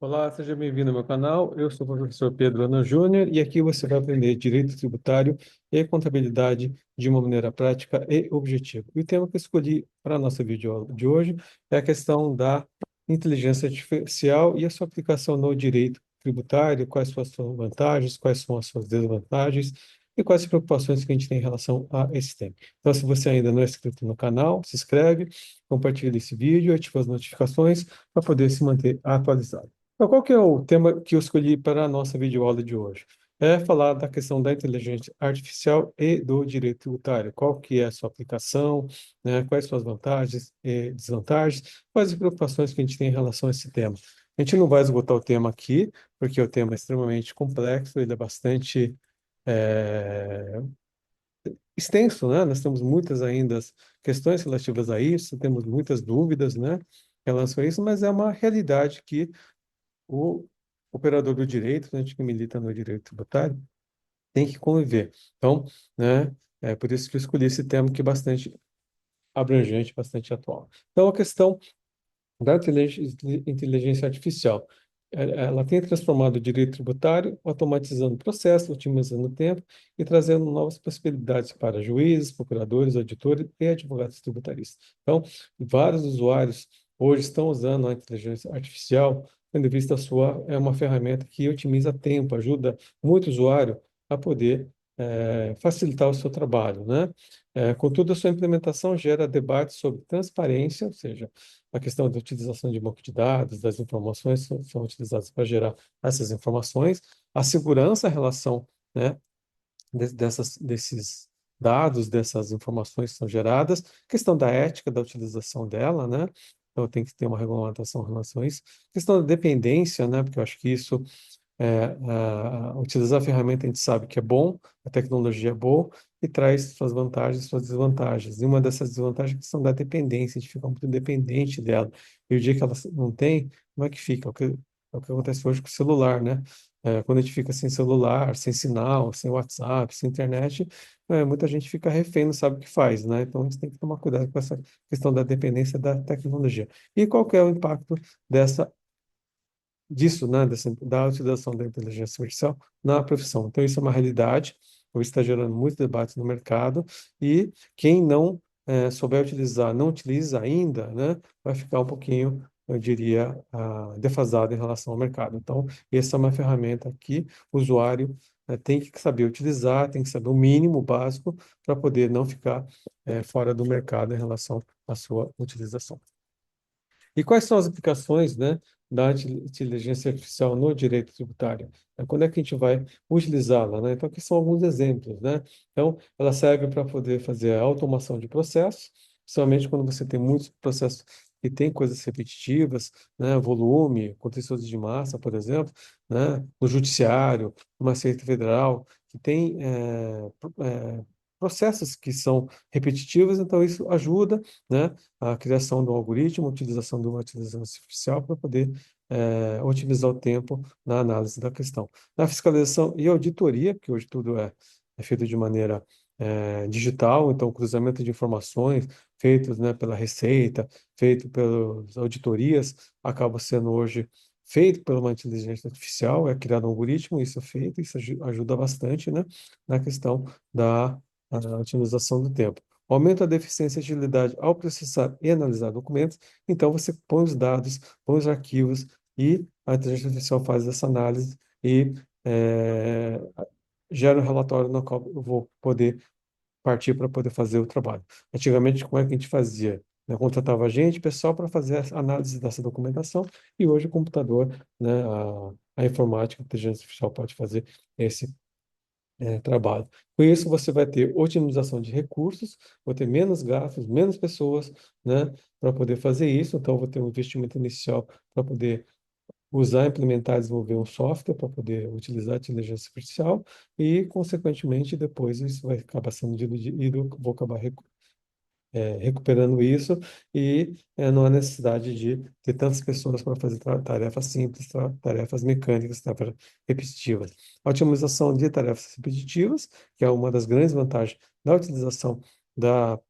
Olá, seja bem-vindo ao meu canal. Eu sou o professor Pedro Ana Júnior e aqui você vai aprender direito tributário e contabilidade de uma maneira prática e objetiva. E o tema que eu escolhi para a nossa videoaula de hoje é a questão da inteligência artificial e a sua aplicação no direito tributário, quais são as suas vantagens, quais são as suas desvantagens e quais as preocupações que a gente tem em relação a esse tema. Então, se você ainda não é inscrito no canal, se inscreve, compartilha esse vídeo, ativa as notificações para poder se manter atualizado. Então, qual que é o tema que eu escolhi para a nossa videoaula de hoje? É falar da questão da inteligência artificial e do direito tributário. Qual que é a sua aplicação, né? Quais suas vantagens e desvantagens, quais as preocupações que a gente tem em relação a esse tema. A gente não vai esgotar o tema aqui, porque o tema é extremamente complexo, ele é bastante é, extenso, né? Nós temos muitas ainda questões relativas a isso, temos muitas dúvidas, né, em relação a isso, mas é uma realidade que o operador do direito, a gente que milita no direito tributário, tem que conviver. Então, né, é por isso que eu escolhi esse tema que é bastante abrangente, bastante atual. Então, a questão da inteligência artificial, ela tem transformado o direito tributário, automatizando o processo, otimizando o tempo e trazendo novas possibilidades para juízes, procuradores, auditores e advogados tributaristas. Então, vários usuários hoje estão usando a inteligência artificial, tendo em vista a sua, é uma ferramenta que otimiza tempo, ajuda muito usuário a poder facilitar o seu trabalho, né? Contudo, a sua implementação gera debates sobre transparência, ou seja, a questão da utilização de banco de dados, das informações são utilizadas para gerar essas informações, a segurança em relação, né, desses dados, dessas informações que são geradas, questão da ética da utilização dela, né? Então tem que ter uma regulamentação em relação a isso. Questão da dependência, né? Porque eu acho que isso utilizar a ferramenta a gente sabe que é bom, a tecnologia é boa e traz suas vantagens e suas desvantagens. E uma dessas desvantagens é a questão da dependência, a gente fica muito dependente dela. E o dia que ela não tem, como é que fica? É o que acontece hoje com o celular, né? Quando a gente fica sem celular, sem sinal, sem WhatsApp, sem internet, muita gente fica refém, não sabe o que faz, né? Então a gente tem que tomar cuidado com essa questão da dependência da tecnologia. E qual que é o impacto dessa disso, né, da utilização da inteligência artificial na profissão. Então, isso é uma realidade, hoje está gerando muitos debates no mercado, e quem não souber utilizar, não utiliza ainda, né, vai ficar um pouquinho, eu diria, defasado em relação ao mercado. Então, essa é uma ferramenta que o usuário tem que saber utilizar, tem que saber o mínimo básico para poder não ficar fora do mercado em relação à sua utilização. E quais são as aplicações, né, da inteligência artificial no direito tributário? Quando é que a gente vai utilizá-la, né? Então, aqui são alguns exemplos, né? Então, ela serve para poder fazer a automação de processos, principalmente quando você tem muitos processos que têm coisas repetitivas, né? Volume, contencioso de massa, por exemplo, né? No judiciário, numa Receita Federal, que tem processos que são repetitivos, então isso ajuda, né, a criação do algoritmo, a utilização de uma inteligência artificial para poder otimizar o tempo na análise da questão. Na fiscalização e auditoria, que hoje tudo é feito de maneira digital, então cruzamento de informações feitos, né, pela Receita, feito pelas auditorias, acaba sendo hoje feito por uma inteligência artificial, é criado um algoritmo, isso é feito, isso ajuda bastante, né, na questão da otimização do tempo. Aumenta a deficiência e agilidade ao processar e analisar documentos. Então, você põe os dados, põe os arquivos e a inteligência artificial faz essa análise e gera um relatório no qual eu vou poder partir para poder fazer o trabalho. Antigamente, como é que a gente fazia? Contratava gente, pessoal, para fazer a análise dessa documentação, e hoje o computador, né, a informática, a inteligência artificial pode fazer esse trabalho. Com isso, você vai ter otimização de recursos, vou ter menos gastos, menos pessoas, né, para poder fazer isso. Então, vou ter um investimento inicial para poder usar, implementar, desenvolver um software para poder utilizar a inteligência artificial e, consequentemente, depois isso vai acabar sendo diluído, vou acabar recuperando isso e não há necessidade de ter tantas pessoas para fazer tarefas simples, tarefas mecânicas, tarefas repetitivas. A otimização de tarefas repetitivas, que é uma das grandes vantagens da utilização da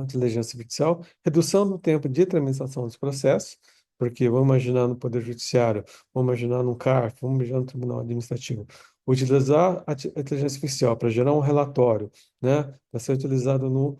inteligência artificial, redução do tempo de tramitação dos processos, Porque vamos imaginar no Poder Judiciário, vamos imaginar no CARF, vamos imaginar no Tribunal Administrativo. Utilizar a inteligência artificial para gerar um relatório, né, para ser utilizado no,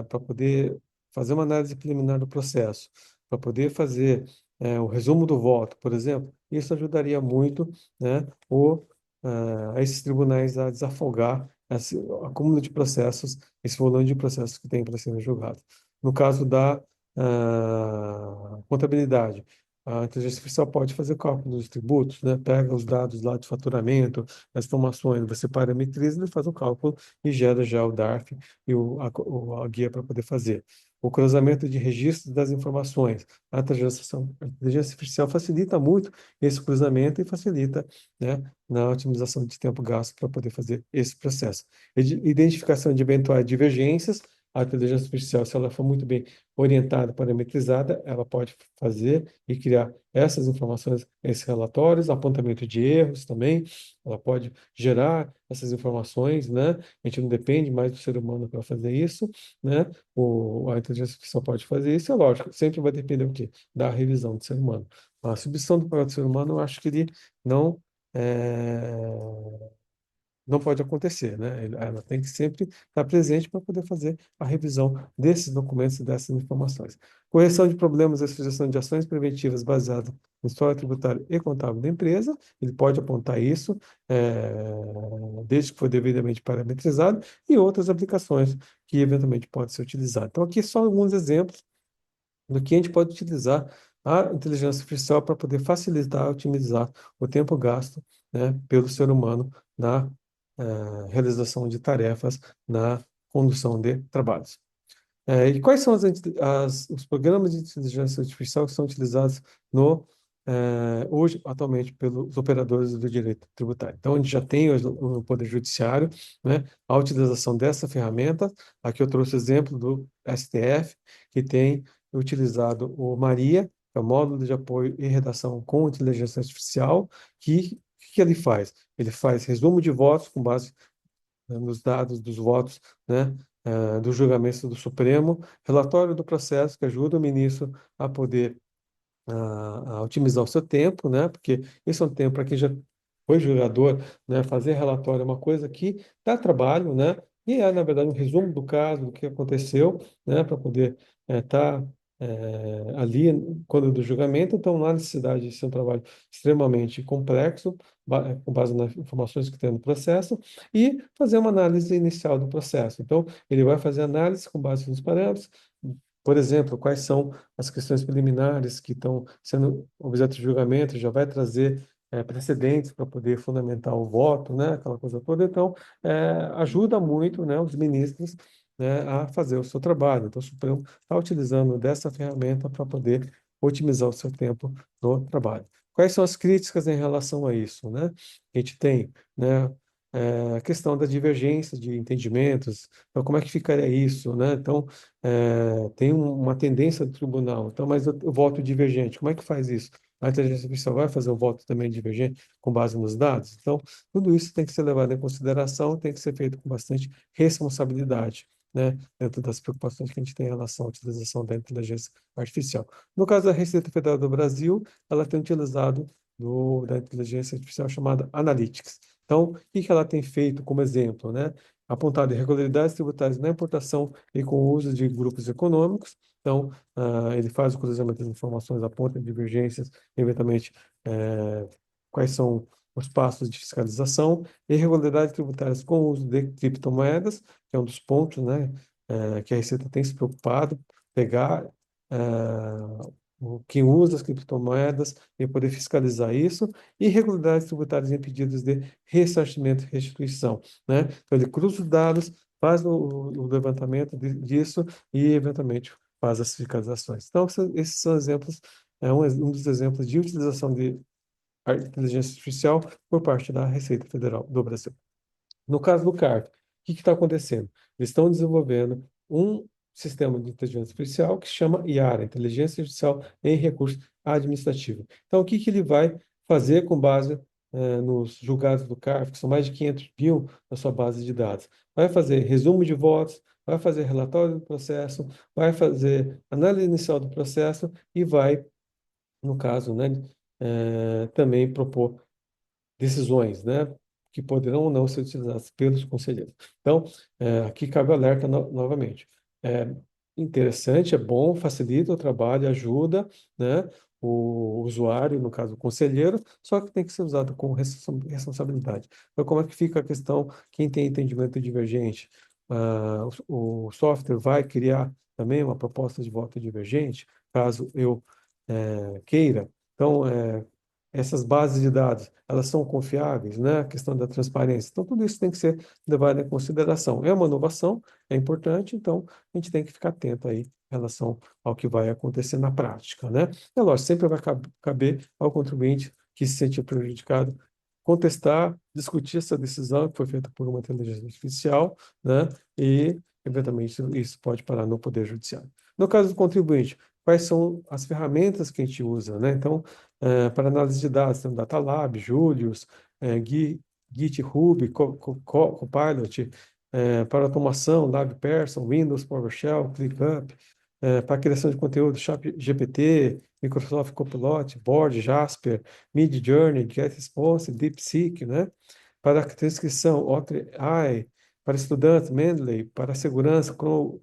para poder fazer uma análise preliminar do processo, para poder fazer o resumo do voto, por exemplo, isso ajudaria muito, né, a esses tribunais a desafogar esse acúmulo de processos, esse volume de processos que tem para serem julgados. No caso da contabilidade, a inteligência artificial pode fazer cálculo dos tributos, né? Pega os dados lá de faturamento, as informações, você parametriza, ele faz o cálculo e gera já o DARF e a guia para poder fazer. O cruzamento de registros das informações. A inteligência artificial facilita muito esse cruzamento e facilita, né, na otimização de tempo gasto para poder fazer esse processo. Identificação de eventuais divergências. A inteligência artificial, se ela for muito bem orientada, parametrizada, ela pode fazer e criar essas informações, esses relatórios, apontamento de erros também, ela pode gerar essas informações, né? A gente não depende mais do ser humano para fazer isso, né? A inteligência artificial pode fazer isso, é lógico, sempre vai depender do quê? Da revisão do ser humano. A substituição do papel do ser humano, eu acho que ele não é, não pode acontecer, né? Ela tem que sempre estar presente para poder fazer a revisão desses documentos e dessas informações. Correção de problemas e sugestão de ações preventivas baseadas no histórico tributário e contábil da empresa, ele pode apontar isso, desde que for devidamente parametrizado, e outras aplicações que eventualmente podem ser utilizadas. Então, aqui só alguns exemplos do que a gente pode utilizar a inteligência artificial para poder facilitar, otimizar o tempo gasto, né, pelo ser humano na realização de tarefas, na condução de trabalhos. E quais são os programas de inteligência artificial que são utilizados hoje, atualmente, pelos operadores do direito tributário? Então, a gente já tem hoje no Poder Judiciário, né, a utilização dessa ferramenta. Aqui eu trouxe o exemplo do STF, que tem utilizado o Maria, que é o módulo de apoio e redação com inteligência artificial, que ele faz? Ele faz resumo de votos com base nos dados dos votos, né, do julgamento do Supremo, relatório do processo que ajuda o ministro a poder a otimizar o seu tempo, né, porque esse é um tempo para quem já foi julgador, né, fazer relatório é uma coisa que dá trabalho, né, e é, na verdade, um resumo do caso, do que aconteceu, né, para poder estar ali quando do julgamento. Então, não há necessidade de ser um trabalho extremamente complexo, com base nas informações que tem no processo, e fazer uma análise inicial do processo. Então, ele vai fazer análise com base nos parâmetros, por exemplo, quais são as questões preliminares que estão sendo objeto de julgamento, já vai trazer precedentes para poder fundamentar o voto, né, aquela coisa toda. Então, ajuda muito, né, os ministros, né, a fazer o seu trabalho. Então, o Supremo está utilizando dessa ferramenta para poder otimizar o seu tempo no trabalho. Quais são as críticas em relação a isso, né? A gente tem, né, a questão da divergência de entendimentos. Então, como é que ficaria isso, né? Então, tem uma tendência do tribunal. Então, mas o voto divergente, como é que faz isso? A inteligência artificial vai fazer um voto também divergente com base nos dados? Então, tudo isso tem que ser levado em consideração, tem que ser feito com bastante responsabilidade, né, dentro das preocupações que a gente tem em relação à utilização da inteligência artificial. No caso da Receita Federal do Brasil, ela tem utilizado da inteligência artificial chamada Analytics. Então, o que ela tem feito como exemplo, né? Apontado irregularidades tributárias na importação e com o uso de grupos econômicos. Então, ele faz o cruzamento das informações, aponta divergências, eventualmente, quais são os passos de fiscalização, irregularidades tributárias com o uso de criptomoedas, que é um dos pontos, né, que a Receita tem se preocupado, pegar quem usa as criptomoedas e poder fiscalizar isso, e irregularidades tributárias em pedidos de ressarcimento e restituição, né? Então, ele cruza os dados, faz o levantamento disso e, eventualmente, faz as fiscalizações. Então, esses são exemplos, um dos exemplos de utilização de inteligência artificial por parte da Receita Federal do Brasil. No caso do CARF, o que está acontecendo? Eles estão desenvolvendo um sistema de inteligência artificial que se chama IARA, Inteligência Artificial em Recurso Administrativo. Então, o que ele vai fazer com base nos julgados do CARF, que são mais de 500 mil na sua base de dados? Vai fazer resumo de votos, vai fazer relatório do processo, vai fazer análise inicial do processo e vai no caso, né, também propor decisões, né, que poderão ou não ser utilizadas pelos conselheiros. Então, aqui cabe o alerta novamente. É interessante, é bom, facilita o trabalho, ajuda, né, o usuário, no caso o conselheiro, só que tem que ser usado com responsabilidade. Então, como é que fica a questão, quem tem entendimento divergente? O software vai criar também uma proposta de voto divergente, caso eu queira. Então, essas bases de dados, elas são confiáveis, né? A questão da transparência. Então, tudo isso tem que ser levado em consideração. É uma inovação, é importante, então a gente tem que ficar atento aí em relação ao que vai acontecer na prática, né? É lógico, sempre vai caber ao contribuinte que se sentir prejudicado contestar, discutir essa decisão que foi feita por uma inteligência artificial, né? E, eventualmente, isso pode parar no Poder Judiciário. No caso do contribuinte, quais são as ferramentas que a gente usa, né? Então, para análise de dados, tem o Datalab, Julius, GitHub, Copilot, para automação, LabPerson, Windows, PowerShell, ClickUp, para criação de conteúdo, ChatGPT, Microsoft Copilot, Board, Jasper, Midjourney, GetResponse, DeepSeek, né? Para transcrição, OpenAI, para estudantes, Mendeley, para segurança,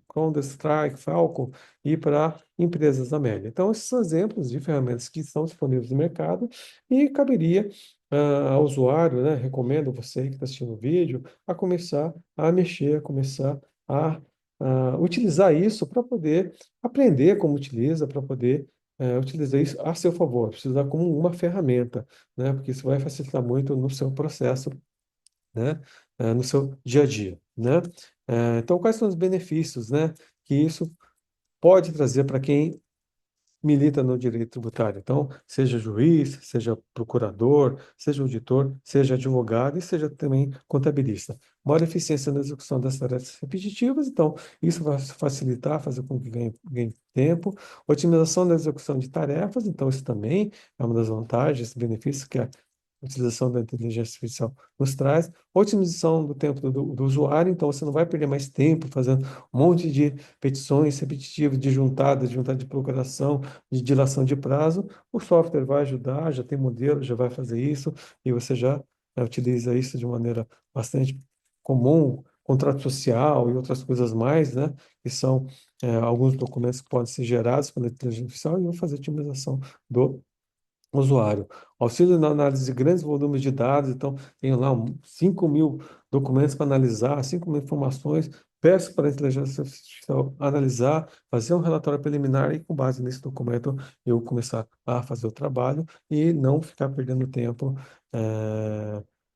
CrowdStrike, Falcon e para empresas da Amélia. Então, esses são exemplos de ferramentas que estão disponíveis no mercado e caberia ao usuário, né? Recomendo você que está assistindo o vídeo a começar a mexer, a começar a utilizar isso para poder aprender como utiliza, para poder utilizar isso a seu favor, precisar como uma ferramenta, né? Porque isso vai facilitar muito no seu processo, né? No seu dia a dia, né? Então, quais são os benefícios, né? Que isso pode trazer para quem milita no direito tributário. Então, seja juiz, seja procurador, seja auditor, seja advogado e seja também contabilista. Maior eficiência na execução das tarefas repetitivas, então, isso vai facilitar, fazer com que ganhe tempo. Otimização da execução de tarefas, então, isso também é uma das vantagens, benefícios que a utilização da inteligência artificial nos traz. Otimização do tempo do usuário, então, você não vai perder mais tempo fazendo um monte de petições repetitivas, de juntada de procuração, de dilação de prazo, o software vai ajudar, já tem modelo, já vai fazer isso, e você já utiliza isso de maneira bastante comum, contrato social e outras coisas mais, né? Que são alguns documentos que podem ser gerados pela inteligência artificial e vão fazer a otimização do usuário. Auxílio na análise de grandes volumes de dados, então, tenho lá 5.000 documentos para analisar, 5.000 informações, peço para a inteligência artificial analisar, fazer um relatório preliminar e, com base nesse documento, eu começar a fazer o trabalho e não ficar perdendo tempo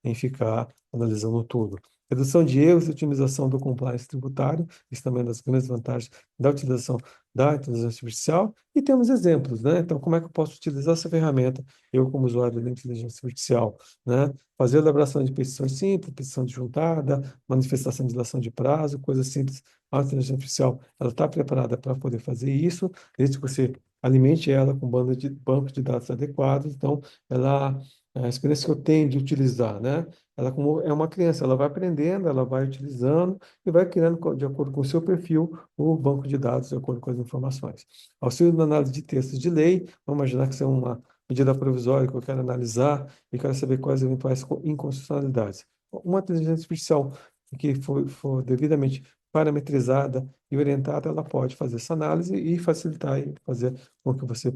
em ficar analisando tudo. Redução de erros e otimização do compliance tributário, isso também é uma das grandes vantagens da utilização da inteligência artificial. E temos exemplos, né? Então, como é que eu posso utilizar essa ferramenta, eu como usuário da inteligência artificial, né? Fazer elaboração de petições simples, petição disjuntada, manifestação de dilação de prazo, coisas simples. A inteligência artificial, ela está preparada para poder fazer isso, desde que você alimente ela com banco de dados adequados. Então, ela, a experiência que eu tenho de utilizar, né? Ela como é uma criança, ela vai aprendendo, ela vai utilizando e vai criando, de acordo com o seu perfil, o banco de dados, de acordo com as informações. Auxílio na análise de textos de lei, vamos imaginar que isso é uma medida provisória que eu quero analisar e quero saber quais eventuais inconstitucionalidades. Uma inteligência artificial que for devidamente parametrizada e orientada, ela pode fazer essa análise e facilitar e fazer com que você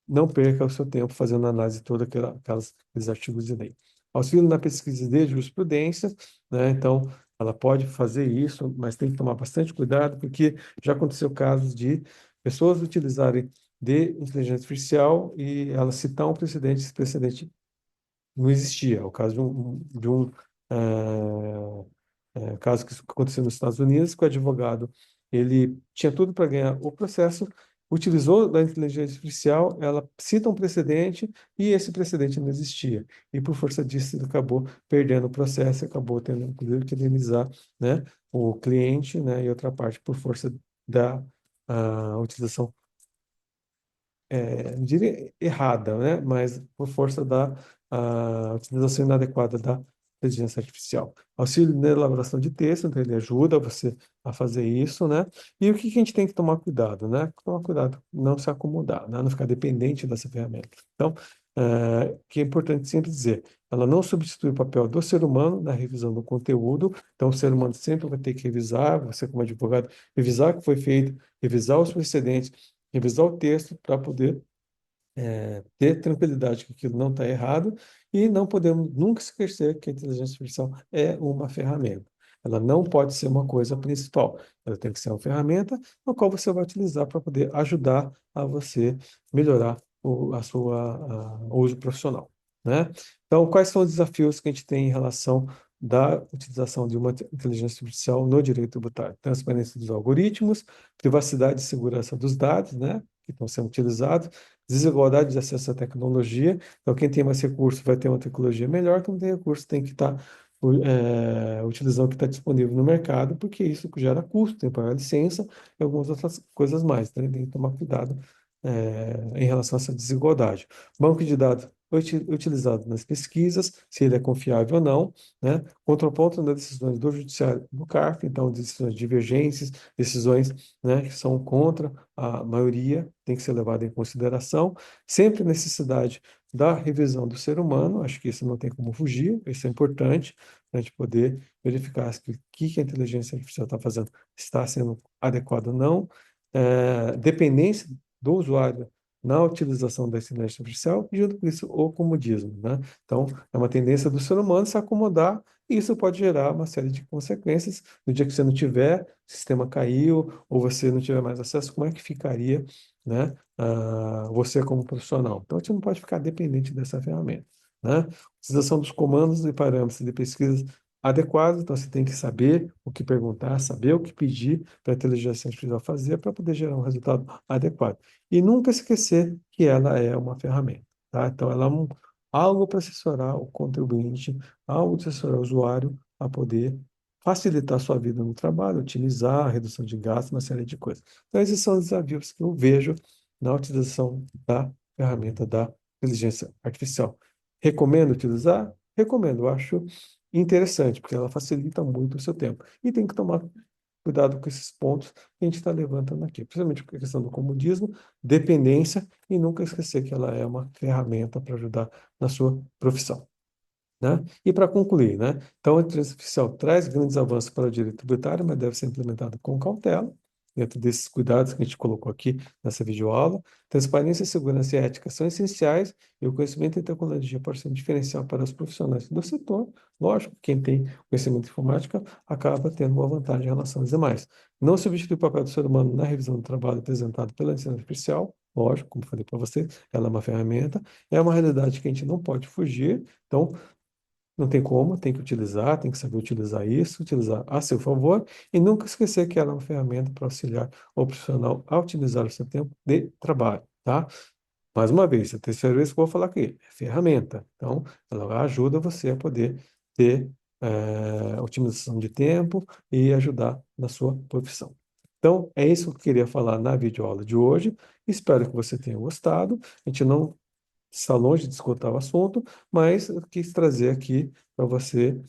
não perca o seu tempo fazendo a análise de todos aqueles artigos de lei. Auxílio na pesquisa de jurisprudência, né? Então, ela pode fazer isso, mas tem que tomar bastante cuidado, porque já aconteceu casos de pessoas utilizarem de inteligência artificial e ela citar um precedente, esse precedente não existia. É o caso de um caso que aconteceu nos Estados Unidos, que o advogado ele tinha tudo para ganhar o processo, utilizou da inteligência artificial, ela cita um precedente e esse precedente não existia. E por força disso, ele acabou perdendo o processo, acabou tendo, inclusive, que indenizar, né, o cliente, né, e outra parte por força da utilização, não diria errada, né, mas por força da utilização inadequada da inteligência artificial. Auxílio na elaboração de texto, então ele ajuda você a fazer isso, né? E o que que a gente tem que tomar cuidado, né? Tomar cuidado, não se acomodar, né? Não ficar dependente dessa ferramenta. Então, que é importante sempre dizer, ela não substitui o papel do ser humano na revisão do conteúdo, então o ser humano sempre vai ter que revisar, você como advogado, revisar o que foi feito, revisar os precedentes, revisar o texto para poder ter tranquilidade que aquilo não está errado e não podemos nunca esquecer que a inteligência artificial é uma ferramenta. Ela não pode ser uma coisa principal. Ela tem que ser uma ferramenta na qual você vai utilizar para poder ajudar a você melhorar o uso profissional, né? Então, quais são os desafios que a gente tem em relação da utilização de uma inteligência artificial no direito tributário? Transparência dos algoritmos, privacidade e segurança dos dados, né, que estão sendo utilizados, desigualdade de acesso à tecnologia. Então, quem tem mais recursos vai ter uma tecnologia melhor, quem não tem recursos tem que estar utilizando o que está disponível no mercado, porque isso gera custo, tem que pagar licença e algumas outras coisas mais. Então, tem que tomar cuidado em relação a essa desigualdade. Banco de dados utilizado nas pesquisas, se ele é confiável ou não, né? Contraponto nas decisões do judiciário do CARF, então decisões divergentes, decisões, né, que são contra a maioria, tem que ser levada em consideração. Sempre a necessidade da revisão do ser humano, acho que isso não tem como fugir, isso é importante, para a gente poder verificar se o que a inteligência artificial está fazendo está sendo adequado ou não. Dependência do usuário na utilização da inteligência artificial e, junto com isso, o comodismo, né? Então, é uma tendência do ser humano se acomodar e isso pode gerar uma série de consequências. No dia que você não tiver, o sistema caiu ou você não tiver mais acesso, como é que ficaria, né, você como profissional? Então, a gente não pode ficar dependente dessa ferramenta, né? Utilização dos comandos e parâmetros de pesquisa adequados, então você tem que saber o que perguntar, saber o que pedir para a inteligência artificial fazer para poder gerar um resultado adequado. E nunca esquecer que ela é uma ferramenta, tá? Então, ela é algo para assessorar o contribuinte, algo para assessorar o usuário a poder facilitar a sua vida no trabalho, otimizar a redução de gastos, uma série de coisas. Então, esses são os desafios que eu vejo na utilização da ferramenta da inteligência artificial. Recomendo utilizar? Recomendo, eu acho interessante, porque ela facilita muito o seu tempo. E tem que tomar cuidado com esses pontos que a gente está levantando aqui, principalmente com a questão do comodismo, dependência, e nunca esquecer que ela é uma ferramenta para ajudar na sua profissão, né? E para concluir, né? Então, a inteligência artificial traz grandes avanços para o direito tributário, mas deve ser implementada com cautela, dentro desses cuidados que a gente colocou aqui nessa videoaula. Transparência, segurança e ética são essenciais e o conhecimento em tecnologia pode ser um diferencial para os profissionais do setor. Lógico, quem tem conhecimento de informática acaba tendo uma vantagem em relação aos demais. Não substitui o papel do ser humano na revisão do trabalho apresentado pela inteligência artificial. Lógico, como falei para você, ela é uma ferramenta, é uma realidade que a gente não pode fugir. Então, não tem como, tem que utilizar, tem que saber utilizar isso, utilizar a seu favor e nunca esquecer que ela é uma ferramenta para auxiliar o profissional a otimizar o seu tempo de trabalho, tá? Mais uma vez, a terceira vez que eu vou falar aqui, é ferramenta. Então, ela ajuda você a poder ter otimização de tempo e ajudar na sua profissão. Então, é isso que eu queria falar na videoaula de hoje. Espero que você tenha gostado. A gente não está longe de esgotar o assunto, mas eu quis trazer aqui para você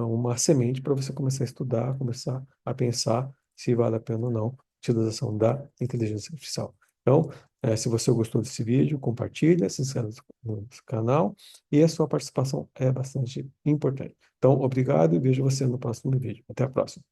uma semente para você começar a estudar, começar a pensar se vale a pena ou não a utilização da inteligência artificial. Então, se você gostou desse vídeo, compartilha, se inscreve no canal e a sua participação é bastante importante. Então, obrigado e vejo você no próximo vídeo. Até a próxima.